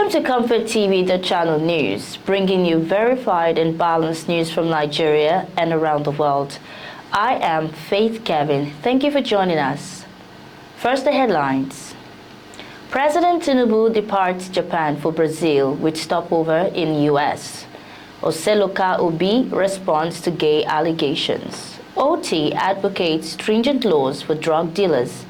Welcome to ComfortTV.channel news, bringing you verified and balanced news from Nigeria and around the world. I am Faith Kevin. Thank you for joining us. First, the headlines. President Tinubu departs Japan for Brazil with stopover in U.S. Oseloka Obi responds to gay allegations. Otti advocates stringent laws for drug dealers.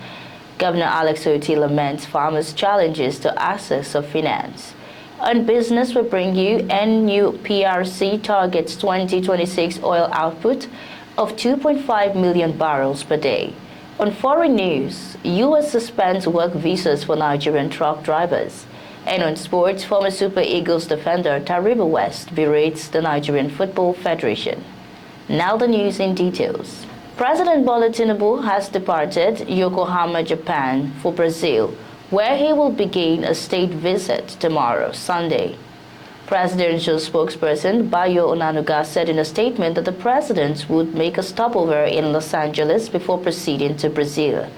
Governor Alex Otti laments farmers' challenges to access of finance. On business, we bring you NUPRC targets 2026 oil output of 2.5 million barrels per day. On foreign news, U.S. suspends work visas for Nigerian truck drivers. And on sports, former Super Eagles defender Taribo West berates the Nigerian Football Federation. Now the news in details. President Bola Tinubu has departed Yokohama, Japan for Brazil, where he will begin a state visit tomorrow, Sunday. Presidential spokesperson Bayo Onanuga said in a statement that the president would make a stopover in Los Angeles before proceeding to Brazil.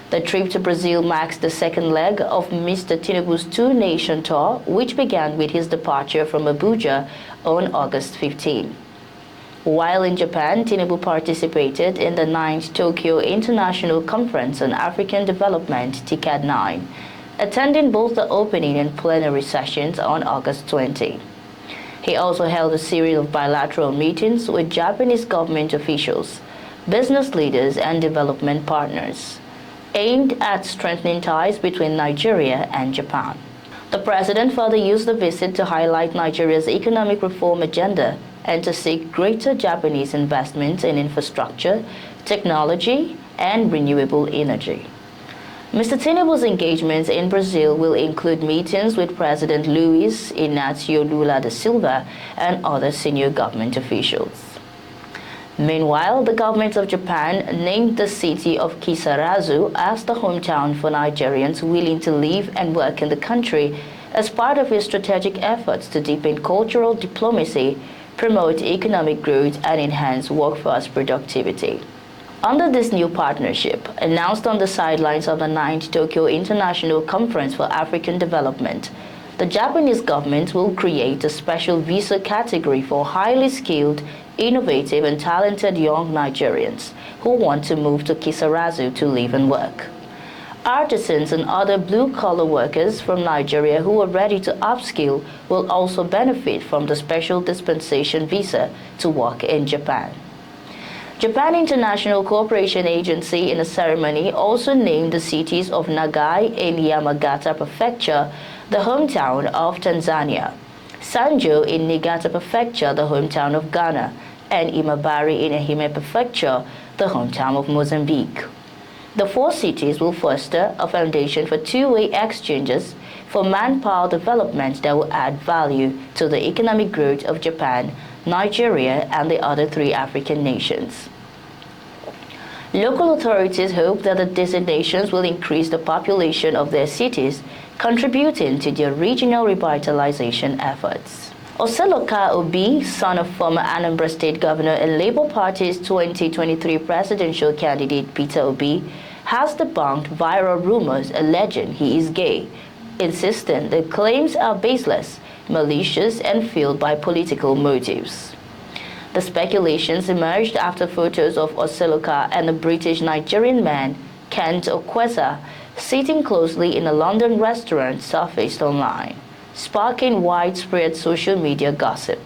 The trip to Brazil marks the second leg of Mr. Tinubu's two-nation tour, which began with his departure from Abuja on August 15. While in Japan, Tinubu participated in the 9th Tokyo International Conference on African Development, TICAD 9, attending both the opening and plenary sessions on August 20. He also held a series of bilateral meetings with Japanese government officials, business leaders, and development partners, aimed at strengthening ties between Nigeria and Japan. The president further used the visit to highlight Nigeria's economic reform agenda and to seek greater Japanese investment in infrastructure, technology, and renewable energy. Mr. Tinubu's engagements in Brazil will include meetings with President Luiz Inácio Lula da Silva and other senior government officials. Meanwhile, the government of Japan named the city of Kisarazu as the hometown for Nigerians willing to live and work in the country as part of its strategic efforts to deepen cultural diplomacy, promote economic growth, and enhance workforce productivity. Under this new partnership, announced on the sidelines of the 9th Tokyo International Conference for African Development, the Japanese government will create a special visa category for highly skilled, innovative, and talented young Nigerians who want to move to Kisarazu to live and work. Artisans and other blue-collar workers from Nigeria who are ready to upskill will also benefit from the special dispensation visa to work in Japan. Japan International Cooperation Agency in a ceremony also named the cities of Nagai in Yamagata Prefecture the hometown of Tanzania, Sanjo in Niigata Prefecture the hometown of Ghana, and Imabari in Ehime Prefecture the hometown of Mozambique. The four cities will foster a foundation for two-way exchanges for manpower development that will add value to the economic growth of Japan, Nigeria, and the other three African nations. Local authorities hope that the designations will increase the population of their cities, contributing to their regional revitalization efforts. Oseloka Obi, son of former Anambra State Governor and Labour Party's 2023 presidential candidate Peter Obi, has debunked viral rumors alleging he is gay, insisting the claims are baseless, malicious, and fueled by political motives. The speculations emerged after photos of Oseloka and a British-Nigerian man, Kent Okwesa, sitting closely in a London restaurant surfaced online, sparking widespread social media gossip.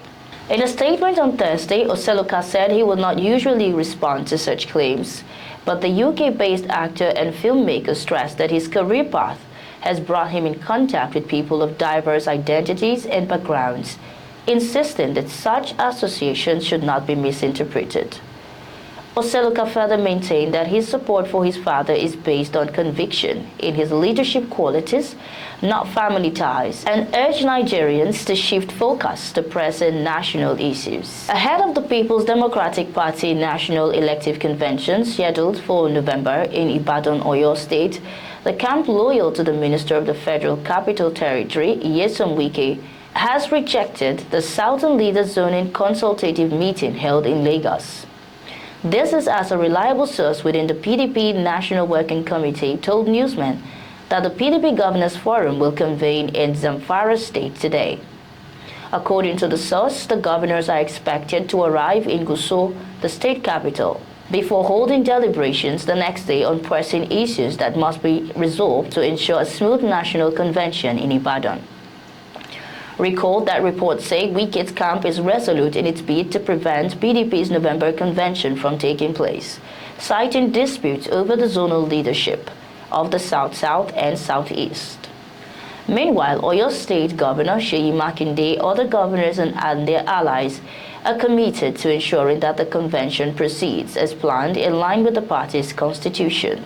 In a statement on Thursday, Oseloka said he would not usually respond to such claims, but the UK-based actor and filmmaker stressed that his career path has brought him in contact with people of diverse identities and backgrounds, insisting that such associations should not be misinterpreted. Oseloka further maintained that his support for his father is based on conviction in his leadership qualities, not family ties, and urged Nigerians to shift focus to present national issues. Ahead of the People's Democratic Party National Elective Convention scheduled for November in Ibadan, Oyo State, the camp loyal to the Minister of the Federal Capital Territory, Nyesom Wike, has rejected the Southern Leaders Zoning Consultative Meeting held in Lagos. This is as a reliable source within the PDP National Working Committee told newsmen that the PDP Governors Forum will convene in Zamfara State today. According to the source, the governors are expected to arrive in Gusau, the state capital, before holding deliberations the next day on pressing issues that must be resolved to ensure a smooth national convention in Ibadan. Recall that reports say Wike's camp is resolute in its bid to prevent PDP's November convention from taking place, citing disputes over the zonal leadership of the South-South and Southeast. Meanwhile, Oyo State Governor Seyi Makinde, other governors and their allies are committed to ensuring that the convention proceeds as planned in line with the party's constitution.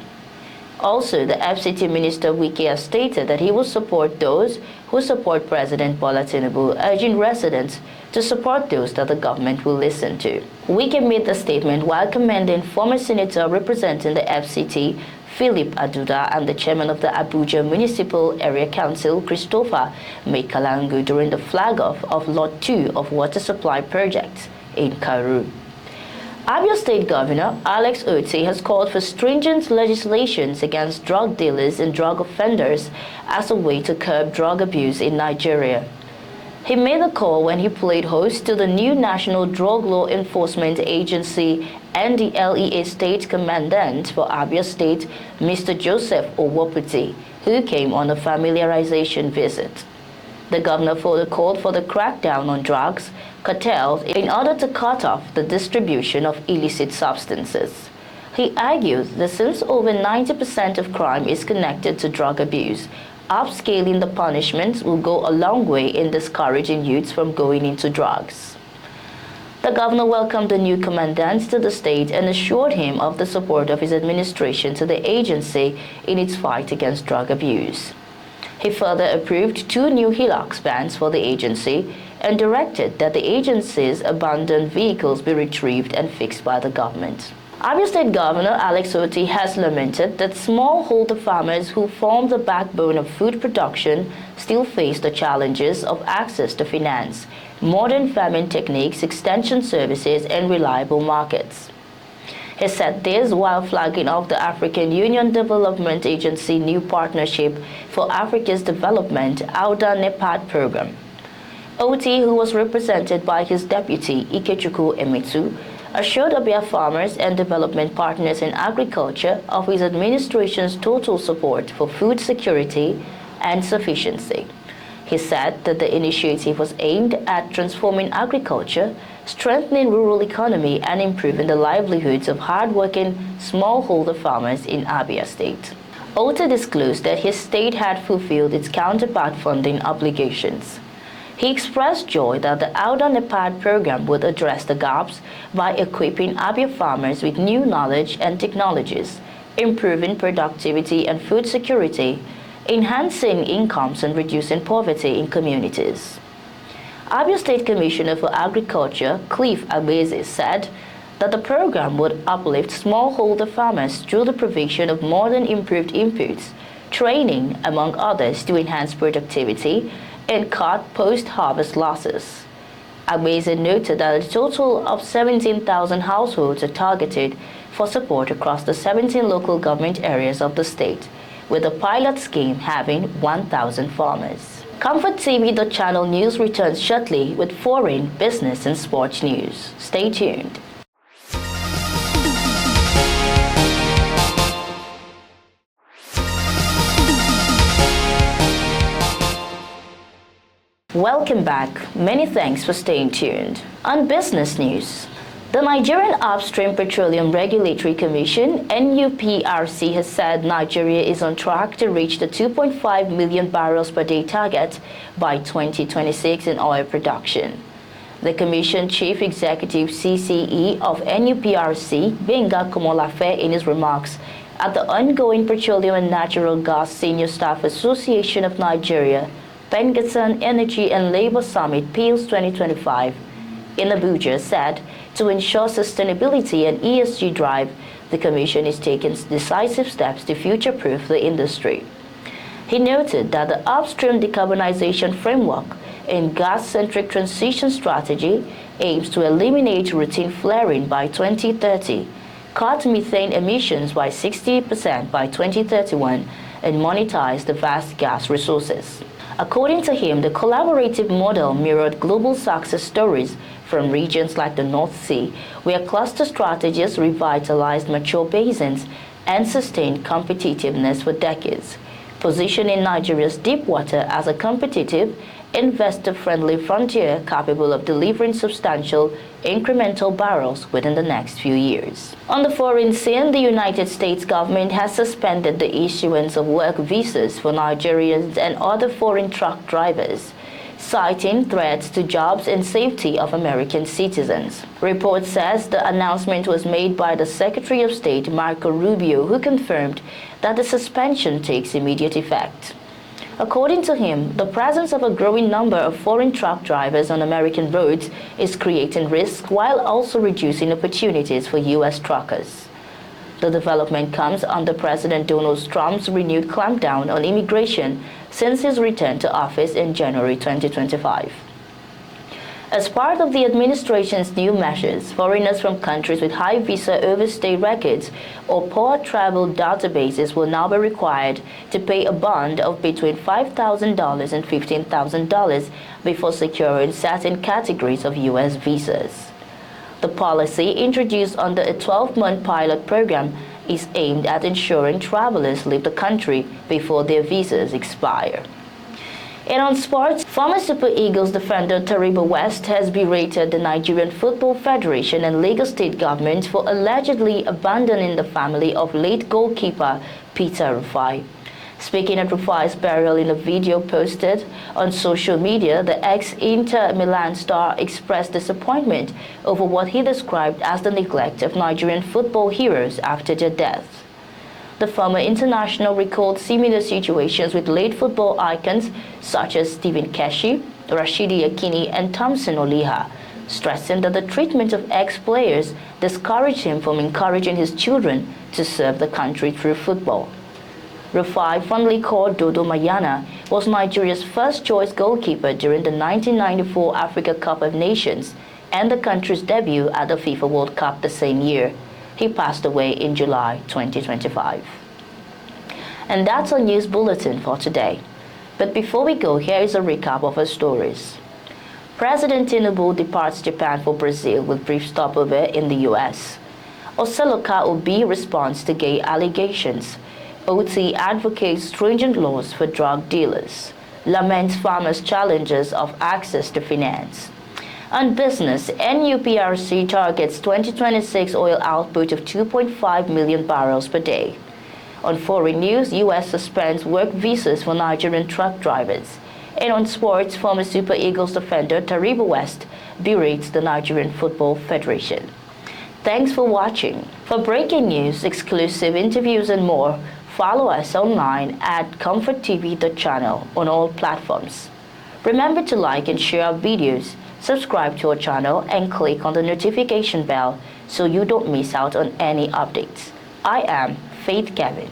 Also, the FCT Minister Wike has stated that he will support those who support President Bola Tinubu, urging residents to support those that the government will listen to. Wike made the statement while commending former senator representing the FCT, Philip Aduda, and the chairman of the Abuja Municipal Area Council, Christopher Mekalangu, during the flag-off of Lot 2 of water supply projects in Karu. Abia State Governor Alex Otti has called for stringent legislations against drug dealers and drug offenders as a way to curb drug abuse in Nigeria. He made the call when he played host to the new National Drug Law Enforcement Agency NDLEA State Commandant for Abia State, Mr. Joseph Owoputi, who came on a familiarization visit. The governor further called for the crackdown on drugs cartels in order to cut off the distribution of illicit substances. He argued that since over 90% of crime is connected to drug abuse, upscaling the punishments will go a long way in discouraging youths from going into drugs. The governor welcomed the new commandant to the state and assured him of the support of his administration to the agency in its fight against drug abuse. He further approved 2 new Hilux vans for the agency and directed that the agency's abandoned vehicles be retrieved and fixed by the government. Abia State Governor Alex Otti has lamented that smallholder farmers who form the backbone of food production still face the challenges of access to finance, modern farming techniques, extension services, and reliable markets. He said this while flagging off the African Union Development Agency new Partnership for Africa's Development (AUDA-NEPAD) program. Otti, who was represented by his deputy Ikechukwu Emetu, assured Abia farmers and development partners in agriculture of his administration's total support for food security and sufficiency. He said that the initiative was aimed at transforming agriculture, strengthening rural economy, and improving the livelihoods of hard-working smallholder farmers in Abia State. Otti disclosed that his state had fulfilled its counterpart funding obligations. He expressed joy that the AUDA-NEPAD program would address the gaps by equipping Abia farmers with new knowledge and technologies, improving productivity and food security, enhancing incomes, and reducing poverty in communities. Abia State Commissioner for Agriculture, Cliff Agbeze, said that the program would uplift smallholder farmers through the provision of modern improved inputs, training, among others, to enhance productivity and cut post-harvest losses. Agbeze noted that a total of 17,000 households are targeted for support across the 17 local government areas of the state, with the pilot scheme having 1,000 farmers. ComfortTV.channel news returns shortly with foreign, business, and sports news. Stay tuned. Welcome back. Many thanks for staying tuned. On business news, the Nigerian Upstream Petroleum Regulatory Commission, NUPRC, has said Nigeria is on track to reach the 2.5 million barrels per day target by 2026 in oil production. The Commission Chief Executive CCE of NUPRC, Benga Komolafe, in his remarks at the ongoing Petroleum and Natural Gas Senior Staff Association of Nigeria, Pengassan Energy and Labor Summit PILS 2025 in Abuja, said to ensure sustainability and ESG drive, the Commission is taking decisive steps to future-proof the industry. He noted that the upstream decarbonization framework and gas-centric transition strategy aims to eliminate routine flaring by 2030, cut methane emissions by 60% by 2031, and monetize the vast gas resources. According to him, the collaborative model mirrored global success stories from regions like the North Sea, where cluster strategies revitalized mature basins and sustained competitiveness for decades, positioning Nigeria's deep water as a competitive, investor-friendly frontier capable of delivering substantial incremental barrels within the next few years. On the foreign scene, the United States government has suspended the issuance of work visas for Nigerians and other foreign truck drivers, citing threats to jobs and safety of American citizens. Report says the announcement was made by the Secretary of State Marco Rubio, who confirmed that the suspension takes immediate effect. According to him, the presence of a growing number of foreign truck drivers on American roads is creating risks while also reducing opportunities for U.S. truckers. The development comes under President Donald Trump's renewed clampdown on immigration since his return to office in January 2025. As part of the administration's new measures, foreigners from countries with high visa overstay records or poor travel databases will now be required to pay a bond of between $5,000 and $15,000 before securing certain categories of U.S. visas. The policy, introduced under a 12-month pilot program, is aimed at ensuring travelers leave the country before their visas expire. And on sports, former Super Eagles defender Taribo West has berated the Nigerian Football Federation and Lagos State government for allegedly abandoning the family of late goalkeeper Peter Rufai. Speaking at Rufai's burial in a video posted on social media, the ex-Inter Milan star expressed disappointment over what he described as the neglect of Nigerian football heroes after their death. The former international recalled similar situations with late football icons such as Stephen Keshi, Rashidi Yakini, and Thompson Oliha, stressing that the treatment of ex-players discouraged him from encouraging his children to serve the country through football. Rufai, fondly called Dodo Mayana, was Nigeria's first-choice goalkeeper during the 1994 Africa Cup of Nations and the country's debut at the FIFA World Cup the same year. He passed away in July 2025. And that's our news bulletin for today. But before we go, here is a recap of our stories. President Tinubu departs Japan for Brazil with brief stopover in the U.S. Oseloka Obi responds to gay allegations. Otti advocates stringent laws for drug dealers. Laments farmers' challenges of access to finance. On business, NUPRC targets 2026 oil output of 2.5 million barrels per day. On foreign news, U.S. suspends work visas for Nigerian truck drivers. And on sports, former Super Eagles defender Taribo West berates the Nigerian Football Federation. Thanks for watching. For breaking news, exclusive interviews and more, follow us online at ComfortTV.channel on all platforms. Remember to like and share our videos, subscribe to our channel, and click on the notification bell so you don't miss out on any updates. I am Faith Kevin.